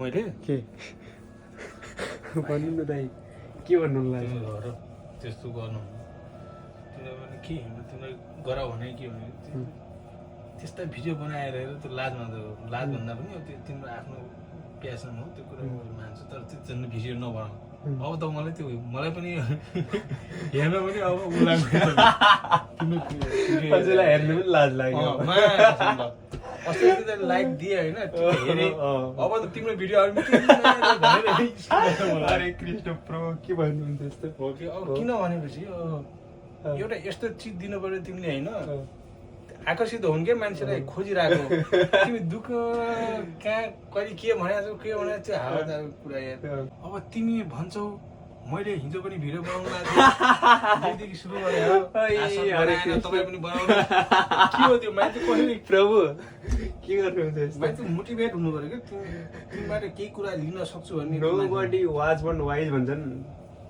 मैले के भन्नु न दाइ के भन्नु लाग्यो घर त्यस्तो गर्नु तिनीहरू के तिमीलाई गर भने के भने त्यस्ता भिडियो बनाएर त्यो लाज भन्दा पनि त्यो तिम्रो आफ्नो प्यासन हो त्यो कुरा मान्छु तर त्यो भिडियो नबनाऊ अब त मलाई पनि हेर्न पनि अब हजुरलाई हेर्नु पनि लाज लाग्यो अस्ति लाइक दिए होइन हेरे अब त तिम्रो भिडियो अरे कृष्ण प्रो के भन्नुहुन्छ यस्तो हो कि अब किन भनेपछि एउटा यस्तो चिज दिनु पर्यो तिमीले होइन आकर्षित हुन् क्या मान्छेलाई खोजिरहेको तिमी दुःख कहाँ कहिले के भनेको के भनेको त्यो हावा कुरा अब तिमी भन्छौ मैले हिजो पनि भिडियो बनाउनु लाग्यो सुरु गरेँ तपाईँ पनि बनाउनु के हो त्यो मान्छे कसरी प्रभु के गर्नुहुन्छ मान्छे मोटिभेट हुनु पर्यो क्या तिमीबाट केही कुरा लिन सक्छु भन्ने नोबडी वाच वन वाइज भन्छन्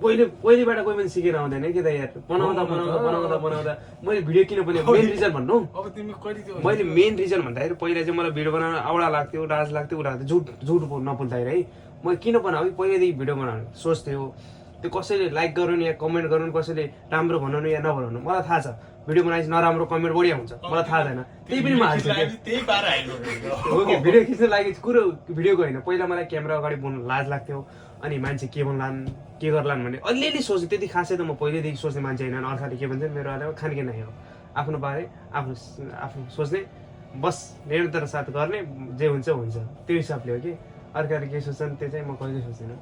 पहिलेबाट कोही पनि सिकेर आउँदैन कि त यार बनाउँदा मैले भिडियो किन पनि मेन रिजन भन्नु अब तिमी कहिले त्यो मैले मेन रिजन भन्दाखेरि पहिला चाहिँ मलाई भिडियो बनाउन औडा लाग्थ्यो लाज लाग्थ्यो उ लाग्थ्यो झुट नबोल्दाखेरि है म किन बनाऊ पहिल्यैदेखि भिडियो बनाउनु सोच्थ्यो त्यो कसैले लाइक गरून् या कमेन्ट गरून् कसैले राम्रो भनौँ या नभनौँ मलाई थाहा छ भिडियो बनाएपछि नराम्रो कमेन्ट बढिया हुन्छ मलाई थाहा छैन त्यही पनि म हाल्छु हो कि भिडियो खिच्न लागि कुरो भिडियोको होइन पहिला मलाई क्यामेरा अगाडि बोल्नु लाज लाग्थ्यो अनि मान्छे के भन्लान् के गर्लान् भन्ने अलिअलि सोच्थेँ त्यति खासै त म पहिल्यैदेखि सोच्ने मान्छे होइन अर्काले के भन्छ मेरो अहिले खानके नै हो आफ्नो बारे आफ्नो सोच्ने बस निरन्तर साथ गर्ने जे हुन्छ हुन्छ त्यो हिसाबले हो कि अर्काले के सोच्छन् त्यो चाहिँ म कहिले सोच्दिनँ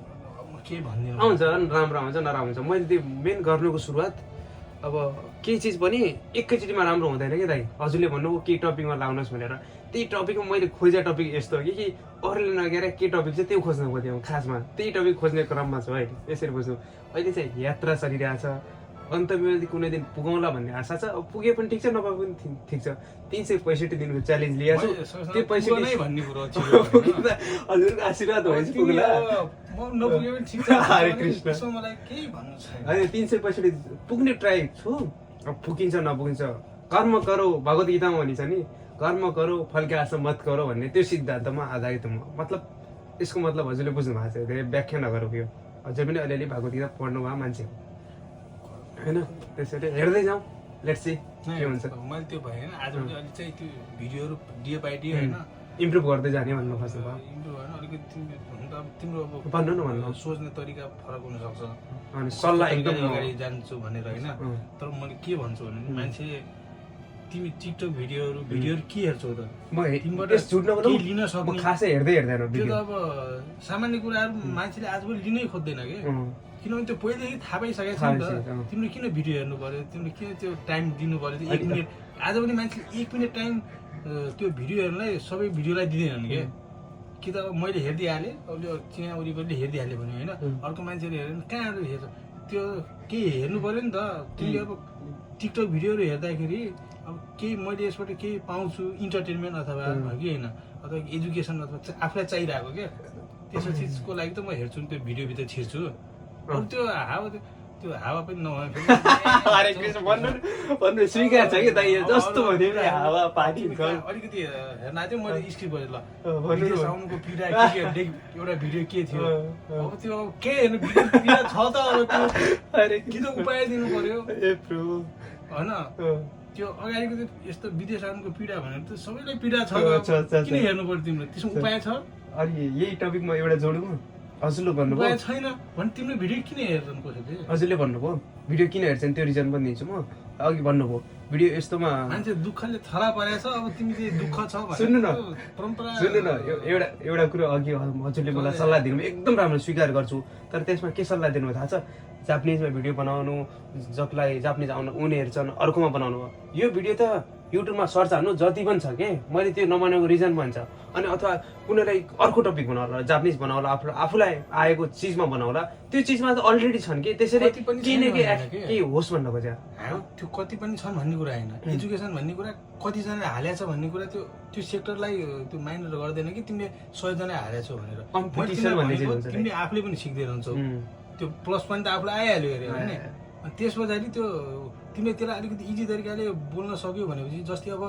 आउँछ राम्रो आउँछ नराम्रो हुन्छ मैले त्यो मेन गर्नुको सुरुवात अब केही चिज पनि एकैचोटिमा राम्रो हुँदैन कि दाइ हजुरले भन्नुभयो केही टपिकमा लाउनुहोस् भनेर त्यही टपिकमा मैले खोजेको टपिक यस्तो हो कि अरूले नगेर के टपिक छ त्यो खोज्नु खोज्यो खासमा त्यही टपिक खोज्ने क्रममा छ अहिले यसरी बुझ्नु अहिले चाहिँ यात्रा चलिरहेछ गन्तव्यमा कुनै दिन पुगौँला भन्ने आशा छ अब पुगे पनि ठिक छ नपुगे पनि ठिक छ 365 दिनको च्यालेन्ज लिएको छु त्यो 65 भन्ने कुरो हजुरको आशीर्वाद भएपछि पुग्ला नपुगे पनि ठिक छ हरे कृष्ण मलाई केही भन्नु छैन होइन 365 पुग्ने ट्राई छु अब पुगिन्छ नपुगिन्छ कर्म गरौ भगवत गीतामा भनिन्छ नि कर्म गरौ फल के आशा मत गरौ भन्ने त्यो सिद्धान्तमा आधारित म मतलब यसको मतलब हजुरले बुझ्नु भएको छ धेरै व्याख्या नगरौँ यो हजुर पनि अलिअलि भगवत गीता पढ्नु भएको मान्छे हो होइन त्यसैले हेर्दै जाउँ लेट्स सी के हुन्छ मैले त्यो भएन आज अलि चाहिँ त्यो भिडियोहरू डे बाई डे होइन इम्प्रुभ गर्दै जाने भन्नु खोज्नु भयो इम्प्रुभ होइन अलिकति तिम्रो अब भन्नु न भन्नु सोच्ने तरिका फरक हुनसक्छ अनि सल्लाह एकदम अगाडि जान्छु भनेर होइन तर मैले के भन्छु भने मान्छे तिमी टिकटक भिडियोहरू के हेर्छौ त म लिन सक्नु खासै हेर्दैन त्यो त अब सामान्य कुराहरू मान्छेले आजभोलि लिनै खोज्दैन कि किनभने त्यो पहिल्यैदेखि थाहा पाइसकेको छ नि त तिमीले किन भिडियो हेर्नु पर्यो तिमीले किन त्यो टाइम दिनु पर्यो 1 मिनट आज पनि मान्छेले 1 मिनट टाइम त्यो भिडियो हेर्नलाई सबै भिडियोलाई दिँदैनन् कि त अब मैले हेरिदिइहालेँ अब चिया वरिपरिले हेरिदिइहालेँ भने होइन अर्को मान्छेले हेरेन कहाँ हेर्छ त्यो केही हेर्नु पर्यो नि त तिमीले अब टिकटक भिडियोहरू हेर्दाखेरि अब केही मैले यसबाट केही पाउँछु इन्टरटेनमेन्ट अथवा कि होइन अथवा एजुकेसन अथवा आफूलाई चाहिरहेको क्या त्यस्तो चिजको लागि त म हेर्छु त्यो भिडियोभित्र छिर्छु अब त्यो हावा पनि भन्नु स्वीकार छ कि दाइ जस्तो भन्यो नि हावा पानी अलिकति हेर्न चाहिँ मैले स्क्रिप्ट गरेँ ल साउन्डको पीडा एउटा भिडियो के थियो अब त्यो के हेर्नु पीडा छ त अब त्यो कि त उपाय दिनु पर्यो होइन त्यो अगाडिको त्यो यस्तो विदेश आउनुको पीडा भनेर त सबैलाई पीडा छ किन हेर्नु पर्यो तिमीले त्यसमा उपाय छ अनि यही टपिकमा एउटा जोडौँ हजुरले भन्नुभयो छैन भने तिम्रो भिडियो किन हेर्छन् कसैले हजुरले भन्नुभयो भिडियो किन हेर्छन् त्यो रिजन पनि दिन्छु म अघि भन्नुभयो भिडियो यस्तोमा मान्छे दुःखले थरा परेछ अब तिमी चाहिँ दुःख छ सुन्नु न एउटा कुरो अघि हजुरले मलाई सल्लाह दिनु एकदम राम्रो स्वीकार गर्छु तर त्यसमा के सल्लाह दिनु थाहा छ जापानिजमा भिडियो बनाउनु जसलाई जापानिज आउनु उनी हेर्छन् अर्कोमा बनाउनु यो भिडियो त युट्युबमा सर्च हान्नु जति पनि छ के मैले त्यो नबनाएको रिजन भन्छ अनि अथवा कुनैलाई अर्को टपिक बनाउला जापानिज बनाउला आफूलाई आएको चिजमा बनाउला त्यो चिजमा त अलरेडी छन् कि त्यसरी के होस् भन्न खोज्या त्यो कति पनि छन् भन्ने कुरा होइन एजुकेसन भन्ने कुरा कतिजनाले हालेको छ भन्ने कुरा त्यो सेक्टरलाई त्यो माइन्ड गर्दैन कि तिमीले 100 जना हालेको छौ भनेर कम्पिटिसन भन्ने चाहिँ हुन्छ तिमीले आफूले पनि सिक्दै रहन्छौ त्यो प्लस पोइन्ट त आफूलाई आइहाल्यो अरे हैन त्यस पछाडि त्यो तिमीले त्यसलाई अलिकति इजी तरिकाले बोल्न सक्यौ भनेपछि जस्तै अब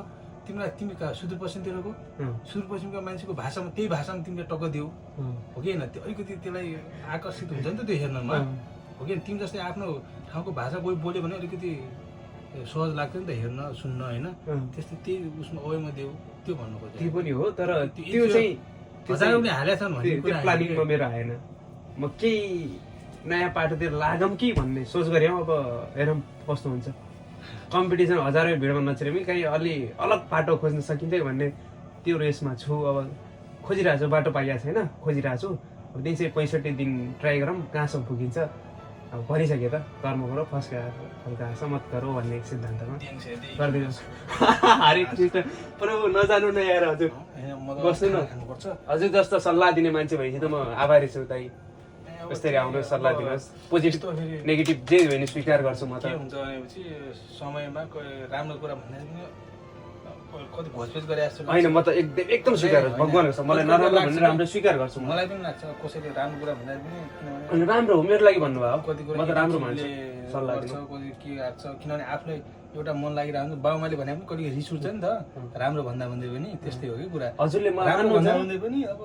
तिमीलाई तिमी कहाँ सुदूरपश्चिमतिरको सुदूरपश्चिमको मान्छेको भाषामा त्यही भाषामा तिमीले टक्क दियौ हो कि होइन त्यो अलिकति त्यसलाई आकर्षित हुन्छ नि त त्यो हेर्नमा हो कि तिमी जस्तै आफ्नो ठाउँको भाषा कोही बोल्यो भने अलिकति सहज लाग्थ्यो नि त हेर्न सुन्न होइन त्यस्तै त्यही उसमा ओएमा देऊ त्यो भन्नु खोज्छ त्यो पनि हो तर त्यो चाहिँ हजारौँले हालेका छन् भन्ने त्यो प्लानिङमा मेरो आएन म केही नयाँ पाटोतिर लागौँ कि भन्ने सोच गरेँ अब हेरौँ कस्तो हुन्छ कम्पिटिसन हजारौँ भिडमा नचेर पनि कहीँ अलि अलग पाटो खोज्न सकिन्छ भन्ने त्यो रेसमा छु अब खोजिरहेको छु बाटो पाइएको छैन खोजिरहेको छु अब 365 दिन ट्राई गरौँ कहाँसम्म पुगिन्छ अब भनिसकेँ त कर्म गरौँ फर्स्ट हल्का मत गरौँ भन्ने सिद्धान्तमा गरिदिनुहोस् हरे कृष्ण प्रभु नजानु न यार हजुर बस्नु न हजुर जस्तो सल्लाह दिने मान्छे भएपछि त म आभारी छु दाइ यस्तै आउनु सल्लाह दिनुहोस् पोजिटिभ नेगेटिभ जे भयो भने स्वीकार गर्छु म त के हुन्छ भनेपछि समयमा राम्रो कुरा भन्दा पनि कति घोचपेच गरे जस्तो होइन म त एकदम स्वीकार गर्छु भगवान गर्छ मलाई नराम्रो भन्ने राम्रो स्वीकार गर्छु मलाई पनि लाग्छ कसैले राम्रो कुरा भन्दा पनि अनि राम्रो हो मेरो लागि भन्नुभयो कति कुरा म त राम्रो भन्छु सल्लाह गर्छ कति के आएको छ किनभने आफूलाई एउटा मन लागिरहेको हुन्छ बाबुमाले भने पनि कहिले रिस उठ्छ नि त राम्रो भन्दा भन्दै पनि त्यस्तै हो कि कुरा हजुरले राम्रो भन्दा भन्दै पनि अब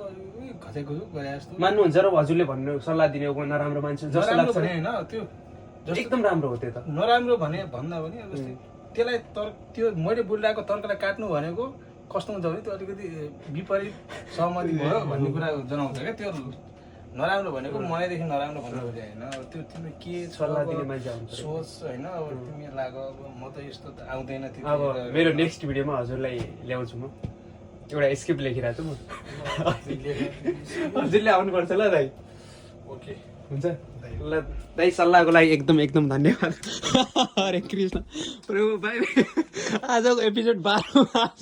खसेको गरे जस्तो मान्नुहुन्छ र हजुरले भन्नु सल्लाह दिने नराम्रो मान्छे जस्तो लाग्छ होइन त्यो एकदम राम्रो हो त्यो त नराम्रो भने भन्दा पनि अब त्यसलाई त्यो मैले बोलिरहेको तर्कलाई काट्नु भनेको कस्तो हुन्छ भने त्यो अलिकति विपरीत सहमति भयो भन्ने कुरा जनाउँछ क्या त्यो नराम्रो भनेको मनैदेखि नराम्रो भन्नु खोजेँ होइन त्यो तिमी के सल्लाह दिने मान्छे सोच होइन अब तिमी लाग अब म त यस्तो त आउँदैन त्यो अब मेरो नेक्स्ट भिडियोमा हजुरलाई ल्याउँछु म एउटा स्क्रिप्ट लेखिरहेको छु म हजुरले आउनुपर्छ ल दाइ ओके हुन्छ ल दाइ सल्लाहको लागि एकदम धन्यवाद हरे कृष्ण प्रभु भाइ आजको एपिसोड 12 आज